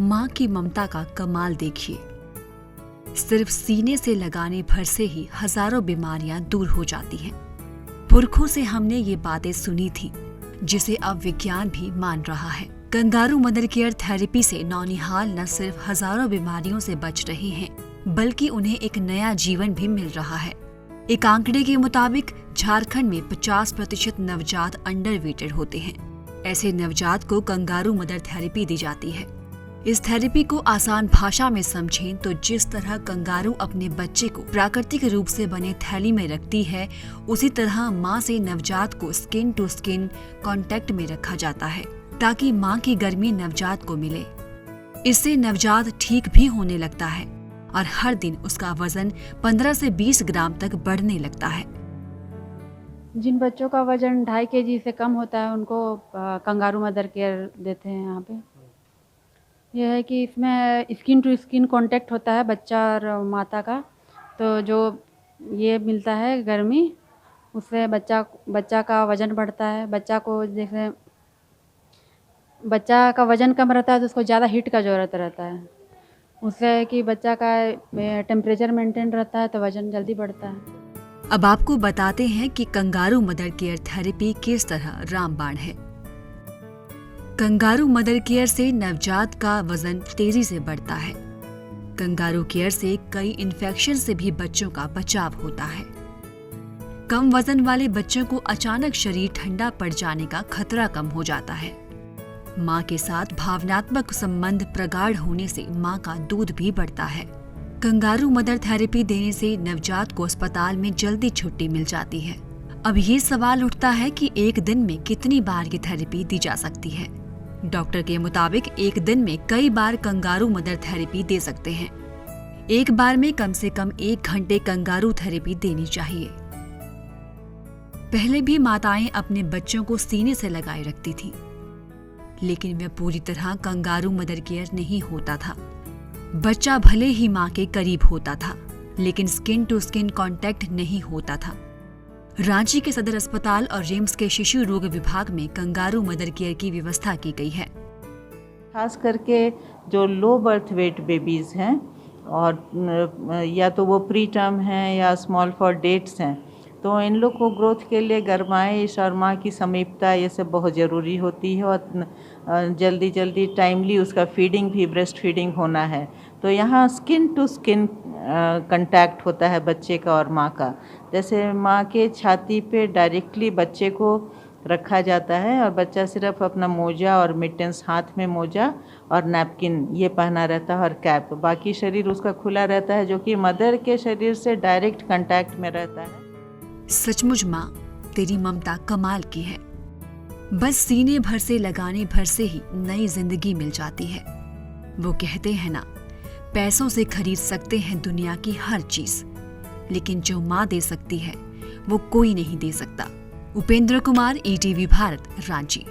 माँ की ममता का कमाल देखिए। सिर्फ सीने से लगाने भर से ही हजारों बीमारियां दूर हो जाती हैं। पुरखों से हमने ये बातें सुनी थी, जिसे अब विज्ञान भी मान रहा है। कंगारू मदर केयर थेरेपी से नौनिहाल न सिर्फ हजारों बीमारियों से बच रहे हैं, बल्कि उन्हें एक नया जीवन भी मिल रहा है। एक आंकड़े के मुताबिक झारखंड में 50% नवजात अंडरवेटेड होते हैं। ऐसे नवजात को कंगारू मदर थेरेपी दी जाती है। इस थेरेपी को आसान भाषा में समझें तो जिस तरह कंगारू अपने बच्चे को प्राकृतिक रूप से बने थैली में रखती है, उसी तरह माँ से नवजात को स्किन टू स्किन कांटेक्ट में रखा जाता है, ताकि माँ की गर्मी नवजात को मिले। इससे नवजात ठीक भी होने लगता है और हर दिन उसका वजन 15 से 20 ग्राम तक बढ़ने लगता है। जिन बच्चों का वजन 2.5 kg से कम होता है उनको कंगारू मदर केयर देते हैं यहाँ पे। यह है कि इसमें स्किन टू स्किन कांटेक्ट होता है बच्चा और माता का, तो जो ये मिलता है गर्मी, उससे बच्चा का वज़न बढ़ता है। बच्चा को जैसे बच्चा का वज़न कम रहता है तो उसको ज़्यादा हीट का ज़रूरत रहता है। उससे है कि बच्चा का टेम्परेचर मेंटेन रहता है तो वज़न जल्दी बढ़ता है। अब आपको बताते हैं कि कंगारू मदर केयर थेरेपी किस तरह रामबाण है। कंगारू मदर केयर से नवजात का वजन तेजी से बढ़ता है। कंगारू केयर से कई इन्फेक्शन से भी बच्चों का बचाव होता है। कम वजन वाले बच्चों को अचानक शरीर ठंडा पड़ जाने का खतरा कम हो जाता है। माँ के साथ भावनात्मक संबंध प्रगाढ़ होने से माँ का दूध भी बढ़ता है। कंगारू मदर थेरेपी देने से नवजात को अस्पताल में जल्दी छुट्टी मिल जाती है। अब ये सवाल उठता है कि एक दिन में कितनी बार ये थेरेपी दी जा सकती है। डॉक्टर के मुताबिक एक दिन में कई बार कंगारू मदर थेरेपी दे सकते हैं। एक बार में कम से कम 1 घंटे कंगारू थेरेपी देनी चाहिए। पहले भी माताएं अपने बच्चों को सीने से लगाए रखती थीं, लेकिन वह पूरी तरह कंगारू मदर केयर नहीं होता था। बच्चा भले ही माँ के करीब होता था, लेकिन स्किन टू स्किन कांटेक्ट नहीं होता था। रांची के सदर अस्पताल और रिम्स के शिशु रोग विभाग में कंगारू मदर केयर की व्यवस्था की गई है। खास करके जो लो बर्थ वेट बेबीज़ हैं और या तो वो प्री टर्म हैं या स्मॉल फॉर डेट्स हैं, तो इन लोग को ग्रोथ के लिए गर्माइश और माँ की समीपता ये सब बहुत ज़रूरी होती है और जल्दी टाइमली उसका फीडिंग भी ब्रेस्ट फीडिंग होना है। तो यहाँ स्किन टू स्किन कांटेक्ट होता है बच्चे का और माँ का। जैसे माँ के छाती पे डायरेक्टली बच्चे को रखा जाता है और बच्चा सिर्फ अपना मोजा और मिटेंस, हाथ में मोजा और नैपकिन ये पहना रहता है और कैप, बाकी शरीर उसका खुला रहता है, जो कि मदर के शरीर से डायरेक्ट कांटेक्ट में रहता है। सचमुच माँ, तेरी ममता कमाल की है। बस सीने भर से लगाने भर से ही नई जिंदगी मिल जाती है। वो कहते हैं ना, पैसों से खरीद सकते हैं दुनिया की हर चीज, लेकिन जो माँ दे सकती है वो कोई नहीं दे सकता। उपेंद्र कुमार, ETV भारत, रांची।